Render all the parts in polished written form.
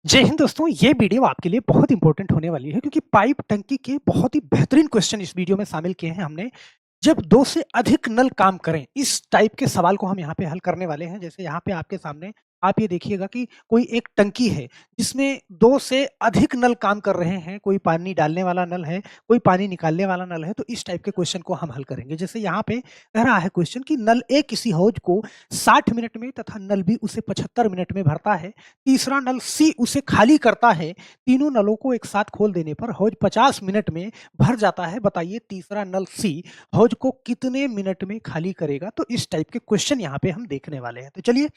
जय हिंद दोस्तों, ये वीडियो आपके लिए बहुत इंपॉर्टेंट होने वाली है क्योंकि पाइप टंकी के बहुत ही बेहतरीन क्वेश्चन इस वीडियो में शामिल किए हैं हमने। जब 2 से अधिक नल काम करें, इस टाइप के सवाल को हम यहाँ पे हल करने वाले हैं। जैसे यहाँ पे आपके सामने आप ये देखिएगा कि कोई एक टंकी है, जिसमें 2 से अधिक नल काम कर रहे हैं। कोई पानी डालने वाला नल है, कोई पानी निकालने वाला नल है, तो इस टाइप के क्वेश्चन को हम हल करेंगे। जैसे यहाँ पे कह रहा है क्वेश्चन कि नल ए किसी हौज को 60 मिनट में तथा नल बी उसे 75 मिनट में भरता है। तीसरा नल सी उसे खाली करता है। तीनों नलों को एक साथ खोल देने पर हौज 50 मिनट में भर जाता है। बताइए तीसरा नल सी हौज को कितने मिनट में खाली करेगा? तो इस टाइप के क्वेश्चन यहाँ पे हम देखने वाले हैं। तो चलिए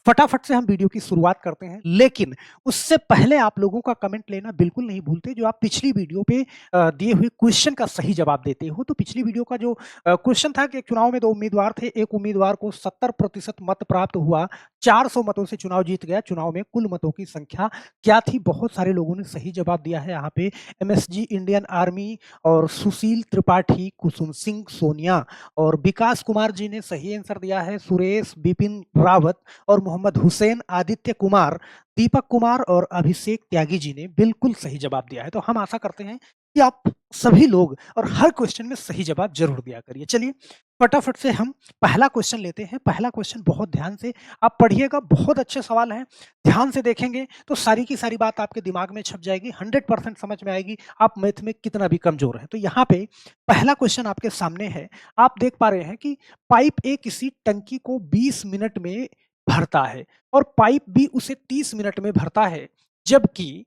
फटाफट से हम वीडियो की शुरुआत करते हैं, लेकिन उससे पहले आप लोगों का कमेंट लेना बिल्कुल नहीं भूलते। जो आप पिछली वीडियो पे दिए हुए क्वेश्चन का सही जवाब देते हो, तो पिछली वीडियो का जो क्वेश्चन था कि चुनाव में 2 उम्मीदवार थे, एक उम्मीदवार को 70% मत प्राप्त हुआ, 400 मतों से चुनाव जीत गया। चुनाव में कुल मतों की संख्या क्या थी? बहुत सारे लोगों ने सही जवाब दिया है। यहाँ पे एमएसजी, इंडियन आर्मी और सुशील त्रिपाठी, कुसुम सिंह, सोनिया और विकास कुमार जी ने सही आंसर दिया है। सुरेश, बिपिन रावत और मोहम्मद हुसैन, आदित्य कुमार, दीपक कुमार और अभिषेक त्यागी जी ने बिल्कुल सही जवाब दिया है। तो हम आशा करते हैं कि आप सभी लोग और हर क्वेश्चन में सही जवाब जरूर दिया करिए। चलिए फटाफट से हम पहला क्वेश्चन लेते हैं। पहला क्वेश्चन बहुत ध्यान से आप पढ़िएगा, बहुत अच्छे सवाल हैं। ध्यान से देखेंगे तो सारी की सारी बात आपके दिमाग में छप जाएगी, 100% समझ में आएगी, आप मैथ में कितना भी कमजोर हैं। तो यहाँ पे पहला क्वेश्चन आपके सामने है। आप देख पा रहे हैं कि पाइप ए किसी टंकी को 20 मिनट में भरता है और पाइप बी उसे 30 मिनट में भरता है, जबकि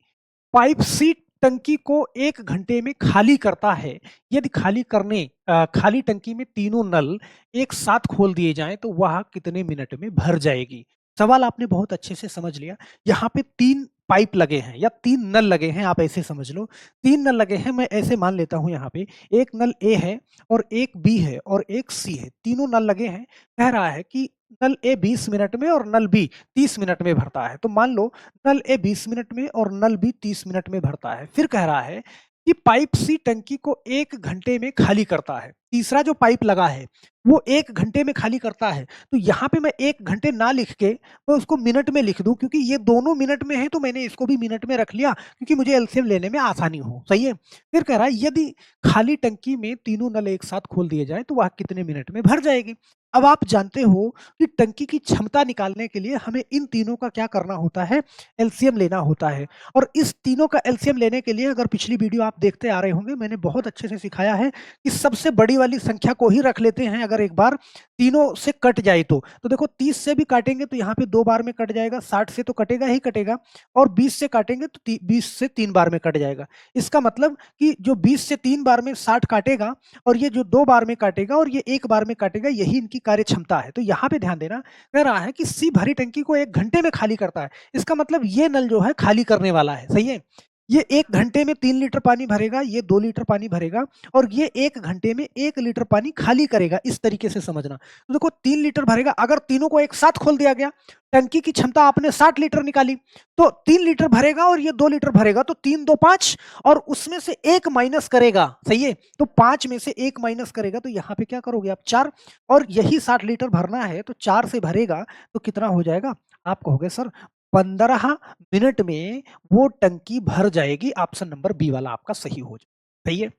पाइप सी टंकी को 1 घंटे में खाली करता है। यदि खाली टंकी में तीनों नल एक साथ खोल दिए जाएं तो वह कितने मिनट में भर जाएगी? सवाल आपने बहुत अच्छे से समझ लिया। यहाँ पे 3 पाइप लगे हैं या 3 नल लगे हैं, आप ऐसे समझ लो। 3 नल लगे हैं, मैं ऐसे मान लेता हूँ। यहाँ पे एक नल ए है और एक बी है और एक सी है। तीनों नल लगे हैं। कह रहा है कि नल ए 20 मिनट में और नल बी 30 मिनट में भरता है। तो मान लो नल ए 20 मिनट में और नल बी 30 मिनट में भरता है। फिर कह रहा है कि पाइप सी टंकी को 1 घंटे में खाली करता है। तीसरा जो पाइप लगा है वो 1 घंटे में खाली करता है। तो यहाँ पे मैं 1 घंटे ना लिख के मैं उसको मिनट में लिख दूं, क्योंकि ये दोनों मिनट में है तो मैंने इसको भी मिनट में रख लिया क्योंकि मुझे एलसीएम लेने में आसानी हो। सही है। फिर कह रहा है यदि खाली टंकी में तीनों नल एक साथ खोल दिए जाए तो वह कितने मिनट में भर जाएगी? अब आप जानते हो कि टंकी की क्षमता निकालने के लिए हमें इन तीनों का क्या करना होता है? एलसीएम लेना होता है। और इस तीनों का एलसीएम लेने के लिए अगर पिछली वीडियो आप देखते आ रहे होंगे, मैंने बहुत अच्छे से सिखाया है कि सबसे बड़ी वाली संख्या को ही रख लेते हैं। अगर एक बार तीनों से कट जाए तो देखो 30 से भी काटेंगे तो यहाँ पे 2 बार में कट जाएगा, 60 से तो कटेगा ही कटेगा, और 20 से काटेंगे तो 20 से 3 बार में कट जाएगा। इसका मतलब कि जो 20 से 3 बार में 60 काटेगा और ये जो 2 बार में काटेगा और ये 1 बार में काटेगा, यही इनकी कार्य क्षमता है। तो यहाँ पे ध्यान देना, कह रहा है कि सी भरी टंकी को 1 घंटे में खाली करता है। इसका मतलब ये नल जो है खाली करने वाला है। सही है। ये 1 घंटे में 3 लीटर पानी भरेगा, ये 2 लीटर पानी भरेगा और ये 1 घंटे में 1 लीटर पानी खाली करेगा। इस तरीके से समझना। तो देखो 3 लीटर भरेगा, अगर तीनों को एक साथ खोल दिया गया, टंकी की क्षमता आपने 60 लीटर निकाली, तो 3 लीटर भरेगा और ये 2 लीटर भरेगा, तो 3 2 5 और उसमें से 1 माइनस करेगा। सही है। तो 5 में से 1 माइनस करेगा तो यहाँ पे क्या करोगे आप? 4। और यही 60 लीटर भरना है तो 4 से भरेगा तो कितना हो जाएगा? आप कहोगे सर 15 मिनट में वो टंकी भर जाएगी। ऑप्शन नंबर बी वाला आपका सही हो जाएगा। सही है।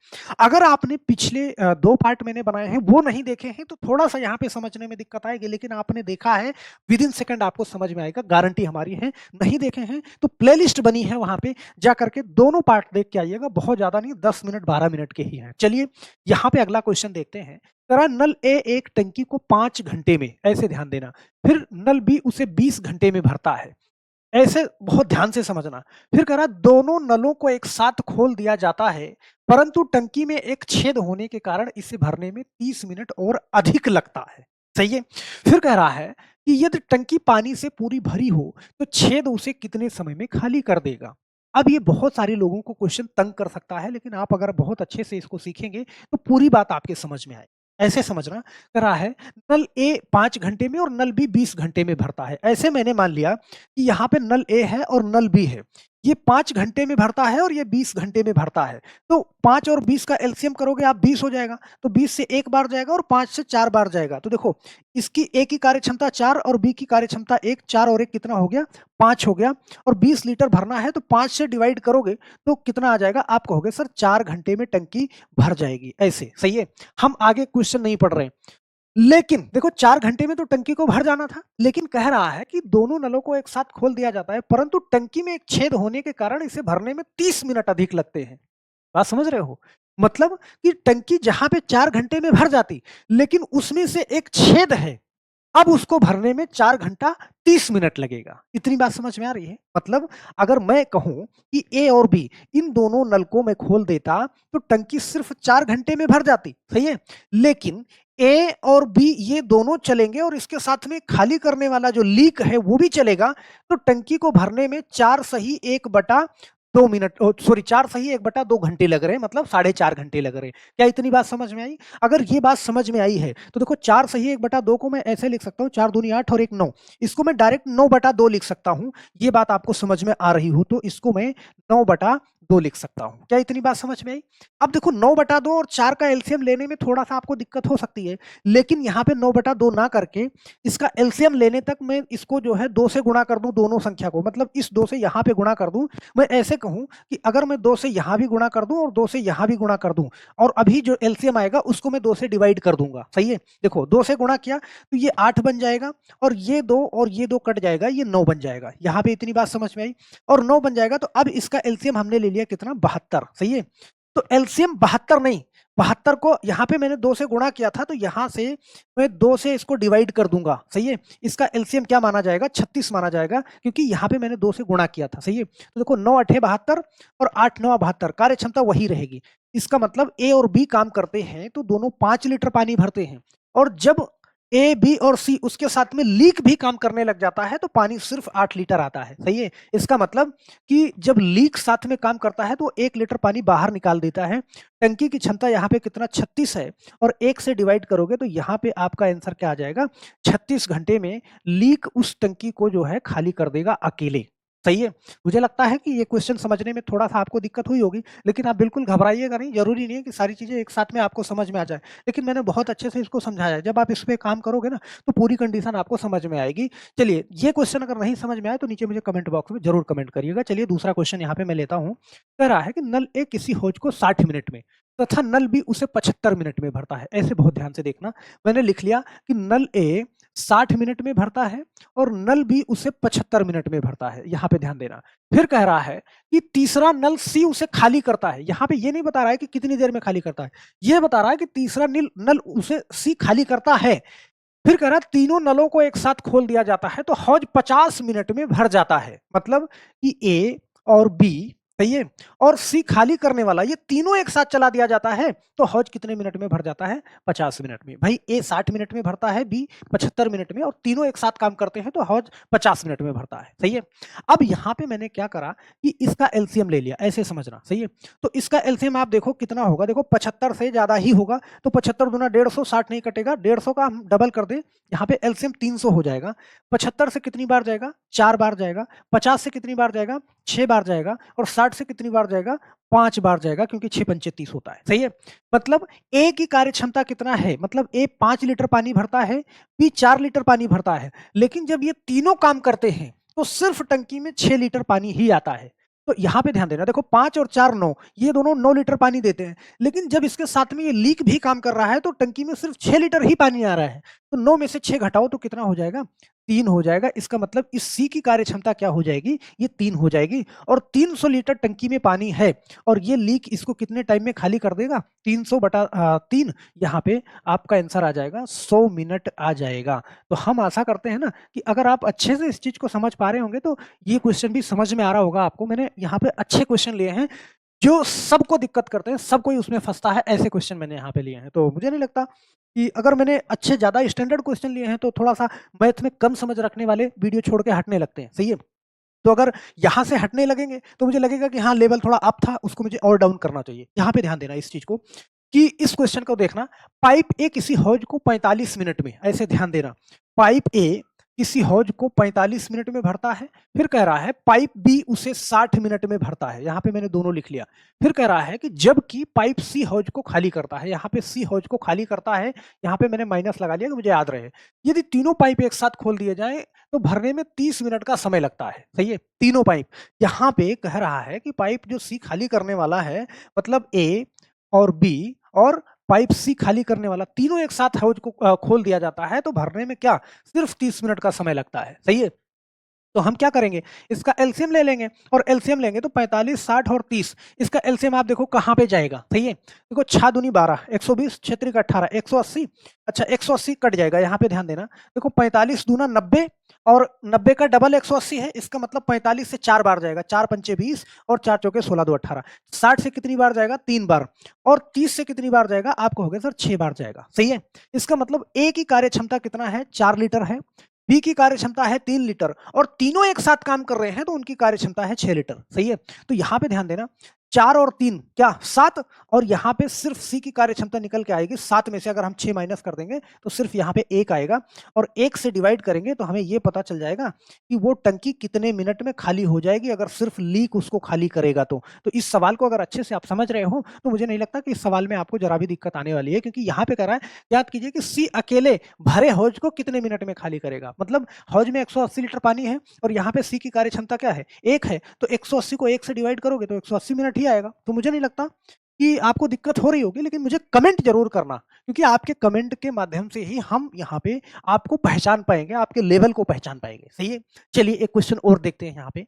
अगर आपने पिछले 2 पार्ट मैंने बनाए हैं वो नहीं देखे हैं तो थोड़ा-सा यहाँ पे समझने में दिक्कत आएगी, लेकिन आपने देखा है विदिन सेकंड आपको समझ में आएगा, गारंटी हमारी है। नहीं देखे हैं तो प्लेलिस्ट बनी है, वहाँ पे जा करके दोनों पार्ट देख के आइएगा। बहुत ज़्यादा नहीं, 10 मिनट 12 मिनट के ही हैं। चलिए यहाँ पे अगला क्वेश्चन देखते हैं। कह रहा है नल ए एक टंकी को 5 घंटे में, ऐसे ध्यान देना, फिर नल बी उसे 20 घंटे में भरता है। ऐसे बहुत ध्यान से समझना। फिर कह रहा है दोनों नलों को एक साथ खोल दिया जाता है, परंतु टंकी में एक छेद होने के कारण इसे भरने में 30 मिनट और अधिक लगता है। सही है। फिर कह रहा है कि यदि टंकी पानी से पूरी भरी हो तो छेद उसे कितने समय में खाली कर देगा? अब ये बहुत सारे लोगों को क्वेश्चन तंग कर सकता है, लेकिन आप अगर बहुत अच्छे से इसको सीखेंगे तो पूरी बात आपके समझ में आए। ऐसे समझना, कह रहा है नल ए 5 घंटे में और नल बी 20 घंटे में भरता है। ऐसे मैंने मान लिया कि यहाँ पे नल ए है और नल बी है। ये 5 घंटे में भरता है और ये 20 घंटे में भरता है। तो 5 और 20 का एलसीएम करोगे आप 20 हो जाएगा। तो 20 से 1 बार जाएगा और 5 से 4 बार जाएगा। तो देखो इसकी ए की कार्यक्षमता 4 और बी की कार्यक्षमता 1, 4 और 1 कितना हो गया? 5 हो गया और 20 लीटर भरना है तो 5 से डिवाइड करोगे तो कितना आ जाएगा? आप कहोगे सर 4 घंटे में टंकी भर जाएगी, ऐसे, सही है? हम आगे क्वेश्चन नहीं पढ़ रहे हैं। लेकिन देखो 4 घंटे में तो टंकी को भर जाना था, लेकिन कह रहा है कि दोनों नलों को एक साथ खोल दिया जाता है, परंतु टंकी में एक छेद होने के कारण इसे भरने में 30 मिनट अधिक लगते हैं। बात समझ रहे हो? मतलब कि टंकी जहां पे 4 घंटे में भर जाती, लेकिन उसमें से एक छेद है, अब उसको भरने में 4 घंटा 30 मिनट लगेगा। इतनी बात समझ में आ रही है? मतलब अगर मैं कहूं कि ए और बी इन दोनों नल को मैं खोल देता तो टंकी सिर्फ 4 घंटे में भर जाती, सही है? लेकिन ए और बी ये दोनों चलेंगे और इसके साथ में खाली करने वाला जो लीक है वो भी चलेगा, तो टंकी को भरने में 4 सही 1/2 मिनट, सॉरी 4 सही 1/2 घंटे लग रहे हैं, मतलब 4.5 घंटे लग रहे हैं। क्या इतनी बात समझ में आई? अगर ये बात समझ में आई है तो देखो 4 सही 1/2 को मैं ऐसे लिख सकता हूँ, 4 दूनी 8 और 1 9, इसको मैं डायरेक्ट 9/2 लिख सकता हूँ। ये बात आपको समझ में आ रही हो तो इसको मैं 9/2 लिख सकता हूँ। क्या इतनी बात समझ में आई? अब देखो 9/2 और 4 का एलसीएम लेने में थोड़ा सा आपको दिक्कत हो सकती है, लेकिन यहाँ पे 9/2 ना करके इसका एलसीएम लेने तक मैं इसको जो है 2 से गुणा कर दूं, दोनों संख्या को, मतलब इस 2 से यहाँ पे गुणा कर दूं। मैं ऐसे कहूं कि अगर मैं 2 से यहाँ भी गुणा कर दूं और 2 से यहाँ भी गुणा कर दूं और अभी जो एलसीएम आएगा उसको मैं 2 से डिवाइड कर दूंगा, सही है? देखो 2 से गुणा किया तो ये 8 बन जाएगा और ये 2 और ये 2 कट जाएगा, ये 9 बन जाएगा। यहाँ पे इतनी बात समझ में आई? और 9 बन जाएगा तो अब इसका एलसीएम हमने ले लिया कितना? 72, सही है? तो एलसीएम 72 नहीं, 72 को यहाँ पे मैंने 2 से गुणा किया था तो यहाँ से मैं 2 से इसको डिवाइड कर दूंगा, सही है? इसका एलसीएम क्या माना जाएगा? 36 माना जाएगा, क्योंकि यहाँ पे मैंने 2 से गुणा किया था, सही है? तो देखो 9 8 72 और 8 9 72, कार्य क्षमता वही रहेगी। इसका मतलब ए और बी काम करते हैं तो दोनों 5 लीटर पानी भरते हैं, और जब ए बी और सी उसके साथ में लीक भी काम करने लग जाता है तो पानी सिर्फ 8 लीटर आता है, सही है? इसका मतलब कि जब लीक साथ में काम करता है तो 1 लीटर पानी बाहर निकाल देता है। टंकी की क्षमता यहाँ पे कितना? 36 है, और 1 से डिवाइड करोगे तो यहाँ पे आपका आंसर क्या आ जाएगा? 36 घंटे में लीक उस टंकी को जो है खाली कर देगा अकेले, सही है? मुझे लगता है कि ये क्वेश्चन समझने में थोड़ा-सा आपको दिक्कत हुई होगी, लेकिन आप बिल्कुल घबराइएगा नहीं, ज़रूरी नहीं है कि सारी चीज़ें एक साथ में आपको समझ में आ जाए। लेकिन मैंने बहुत अच्छे से इसको समझाया है, जब आप इस पे काम करोगे ना, तो पूरी कंडीशन आपको समझ में आएगी। चलिए, ये क्वेश्चन अगर नहीं समझ में आया तो नीचे मुझे कमेंट बॉक्स में ज़रूर कमेंट करिएगा। चलिए दूसरा क्वेश्चन यहाँ पे मैं लेता हूँ। कह रहा है कि नल ए किसी हौज को 60 मिनट में तथा नल बी उसे 75 मिनट में भरता है। ऐसे बहुत ध्यान से देखना, मैंने लिख लिया कि नल ए 60 मिनट में भरता है और नल बी उसे 75 मिनट में भरता है, यहाँ पे ध्यान देना। फिर कह रहा है कि तीसरा नल सी उसे खाली करता है। यहाँ पे ये नहीं बता रहा है कि कितनी देर में खाली करता है, ये बता रहा है कि तीसरा नल उसे सी खाली करता है। फिर कह रहा है तीनों नलों को एक साथ खोल दिया जाता है तो हौज 50 मिनट में भर जाता है। मतलब कि ए और बी, सही है, और सी खाली करने वाला, ये तीनों एक साथ चला दिया जाता है तो हौज कितने मिनट में भर जाता है? 50 मिनट में। भाई ए 60 मिनट में भरता है, बी 75 मिनट में, और तीनों एक साथ काम करते हैं तो हौज 50 मिनट में भरता है, सही है? अब यहाँ पे मैंने क्या करा कि इसका एलसीएम ले लिया, ऐसे समझना, सही है? तो इसका एलसीएम आप देखो कितना होगा, देखो 75 से ज्यादा ही होगा, तो 75 दूना 150, 60 नहीं कटेगा, 150 का हम डबल कर दें, यहाँ पे एलसीएम 300 हो जाएगा। 75 से कितनी बार जाएगा? 4 बार जाएगा। 50 से कितनी बार जाएगा? 6 बार जाएगा। और 60 से कितनी बार जाएगा? 5 बार जाएगा, क्योंकि 6 पंचे 30 होता है, सही है? मतलब ए की कार्य क्षमता कितना है? मतलब ए 5 लीटर पानी भरता है, बी 4 लीटर पानी भरता है, लेकिन जब ये तीनों काम करते हैं तो सिर्फ टंकी में 6 लीटर पानी ही आता है। तो यहाँ पे ध्यान देना, देखो 5 और 4 9, ये दोनों 9 लीटर पानी देते हैं, लेकिन जब इसके साथ में ये लीक भी काम कर रहा है तो टंकी में सिर्फ 6 लीटर ही पानी आ रहा है। तो 9 में से 6 घटाओ तो कितना हो जाएगा? 3 हो जाएगा। इसका मतलब इस सी की कार्य क्षमता क्या हो जाएगी? ये 3 हो जाएगी, और 300 लीटर टंकी में पानी है और ये लीक इसको कितने टाइम में खाली कर देगा? 300/3, यहाँ पे आपका आंसर आ जाएगा 100 मिनट आ जाएगा। तो हम आशा करते हैं ना कि अगर आप अच्छे से इस चीज को समझ पा रहे होंगे तो ये क्वेश्चन भी समझ में आ रहा होगा आपको। मैंने यहाँ पे अच्छे क्वेश्चन लिए हैं जो सबको दिक्कत करते हैं, सब कोई उसमें फंसता है, ऐसे क्वेश्चन मैंने यहाँ पे लिए हैं। तो मुझे नहीं लगता कि अगर मैंने अच्छे ज्यादा स्टैंडर्ड क्वेश्चन लिए हैं तो थोड़ा सा मैथ में कम समझ रखने वाले वीडियो छोड़ के हटने लगते हैं, सही है? तो अगर यहाँ से हटने लगेंगे तो मुझे लगेगा कि हाँ लेवल थोड़ा अप था, उसको मुझे और डाउन करना चाहिए। यहाँ पे ध्यान देना इस चीज को, कि इस क्वेश्चन को देखना, पाइप ए किसी हौज को 45 मिनट में, ऐसे ध्यान देना, पाइप ए किसी हौज को 45 मिनट में भरता है। फिर कह रहा है पाइप बी उसे 60 मिनट में भरता है। यहाँ पे मैंने दोनों लिख लिया। फिर कह रहा है कि जबकि पाइप सी हौज को खाली करता है। यहाँ पे सी हौज को खाली करता है, यहाँ पे मैंने माइनस लगा लिया कि मुझे याद रहे। यदि तीनों पाइप एक साथ खोल दिए जाए तो भरने में 30 मिनट का समय लगता है। सही है, तीनों पाइप। यहाँ पे कह रहा है कि पाइप जो सी खाली करने वाला है, मतलब ए और बी और पाइप सी खाली करने वाला, तीनों एक साथ हौज को खोल दिया जाता है तो भरने में क्या सिर्फ 30 मिनट का समय लगता है। सही है, तो हम क्या करेंगे, इसका एलसीएम ले लेंगे और एलसीएम लेंगे तो 45, 60 और 30, इसका एलसीएम आप देखो कहां पे जाएगा। सही है, देखो 6 दूनी 12, 120, 6 त्रिक 18, 180। अच्छा 180 कट जाएगा, यहाँ पे ध्यान देना। देखो 45 दूना 90 और 90 का डबल 180 है, इसका मतलब 45 से 4 बार जाएगा, 4 पंचे 20 और 4 चौके 16 दो 18। 60 से कितनी बार जाएगा, 3 बार। और 30 से कितनी बार जाएगा, आपको हो गया सर 6 बार जाएगा। सही है, इसका मतलब ए की कार्य क्षमता कितना है, 4 लीटर है। बी की कार्य क्षमता है 3 लीटर और तीनों एक साथ काम कर रहे हैं तो उनकी कार्य क्षमता है 6 लीटर। सही है, तो यहां पे ध्यान देना, 4 और 3 क्या 7, और यहाँ पे सिर्फ सी की कार्य क्षमता निकल के आएगी। 7 में से अगर हम 6 माइनस कर देंगे तो सिर्फ यहाँ पे 1 आएगा और 1 से डिवाइड करेंगे तो हमें ये पता चल जाएगा कि वो टंकी कितने मिनट में खाली हो जाएगी अगर सिर्फ लीक उसको खाली करेगा तो इस सवाल को अगर अच्छे से आप समझ रहे हो तो मुझे नहीं लगता कि इस सवाल में आपको जरा भी दिक्कत आने वाली है, क्योंकि यहाँ पे कह रहा है, याद कीजिए कि सी अकेले भरे हौज को कितने मिनट में खाली करेगा। मतलब हौज में 180 लीटर पानी है और यहाँ पे सी की कार्य क्षमता क्या है, 1 है, तो 180 को 1 से डिवाइड करोगे तो 180 मिनट ही आएगा। तो मुझे नहीं लगता कि आपको दिक्कत हो रही होगी, लेकिन मुझे कमेंट जरूर करना, क्योंकि आपके कमेंट के माध्यम से ही हम यहाँ पे आपको पहचान पाएंगे, आपके लेवल को पहचान पाएंगे। सही है, चलिए एक क्वेश्चन और देखते हैं यहाँ पे।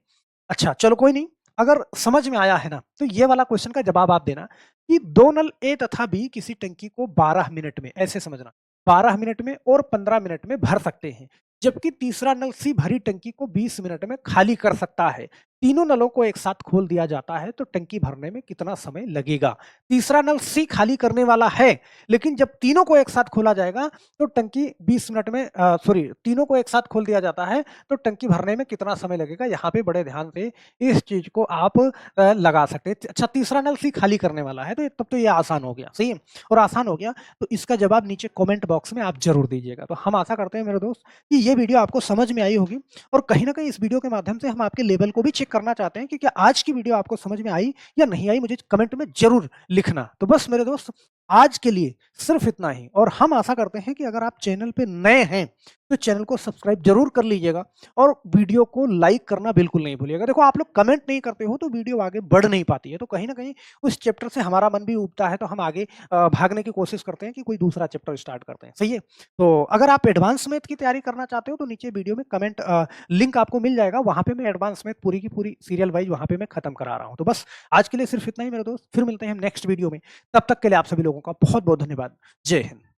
अच्छा चलो कोई नहीं, अगर समझ में आया है ना तो ये वाला क्वेश्चन का जवाब आप देना कि दो नल ए तथा बी किसी टंकी को 12 मिनट में, ऐसे समझना, 12 मिनट में और 15 मिनट में भर सकते हैं, जबकि तीसरा नल सी भरी टंकी को 20 मिनट में खाली कर सकता है। तीनों नलों को एक साथ खोल दिया जाता है तो टंकी भरने में कितना समय लगेगा। तीसरा नल सी खाली करने वाला है, लेकिन जब तीनों को एक साथ खोला जाएगा तो टंकी 20 मिनट में सॉरी तीनों को एक साथ खोल दिया जाता है तो टंकी भरने में कितना समय लगेगा। यहाँ पे बड़े ध्यान से इस चीज को आप लगा सकते हैं। अच्छा तीसरा नल सी खाली करने वाला है तो तब तो ये आसान हो गया। सही है, और आसान हो गया तो इसका जवाब नीचे कमेंट बॉक्स में आप जरूर दीजिएगा। तो हम आशा करते हैं मेरे दोस्त कि ये वीडियो आपको समझ में आई होगी, और कहीं ना कहीं इस वीडियो के माध्यम से हम आपके लेवल को भी चेक करना चाहते हैं कि क्या आज की वीडियो आपको समझ में आई या नहीं आई, मुझे कमेंट में जरूर लिखना। तो बस मेरे दोस्त आज के लिए सिर्फ इतना ही, और हम आशा करते हैं कि अगर आप चैनल पे नए हैं तो चैनल को सब्सक्राइब जरूर कर लीजिएगा और वीडियो को लाइक करना बिल्कुल नहीं भूलिएगा। देखो आप लोग कमेंट नहीं करते हो तो वीडियो आगे बढ़ नहीं पाती है, तो कहीं ना कहीं उस चैप्टर से हमारा मन भी उबता है, तो हम आगे भागने की कोशिश करते हैं कि कोई दूसरा चैप्टर स्टार्ट करते हैं। सही है, तो अगर आप एडवांस मैथ की तैयारी करना चाहते हो तो नीचे वीडियो में कमेंट लिंक आपको मिल जाएगा, वहां पे मैं एडवांस मैथ पूरी की पूरी सीरियल वाइज वहां पे मैं खत्म करा रहा हूं। तो बस आज के लिए सिर्फ इतना ही मेरे दोस्त, फिर मिलते हैं हम नेक्स्ट वीडियो में। तब तक के लिए आप सभी लोगों का बहुत बहुत धन्यवाद। जय हिंद।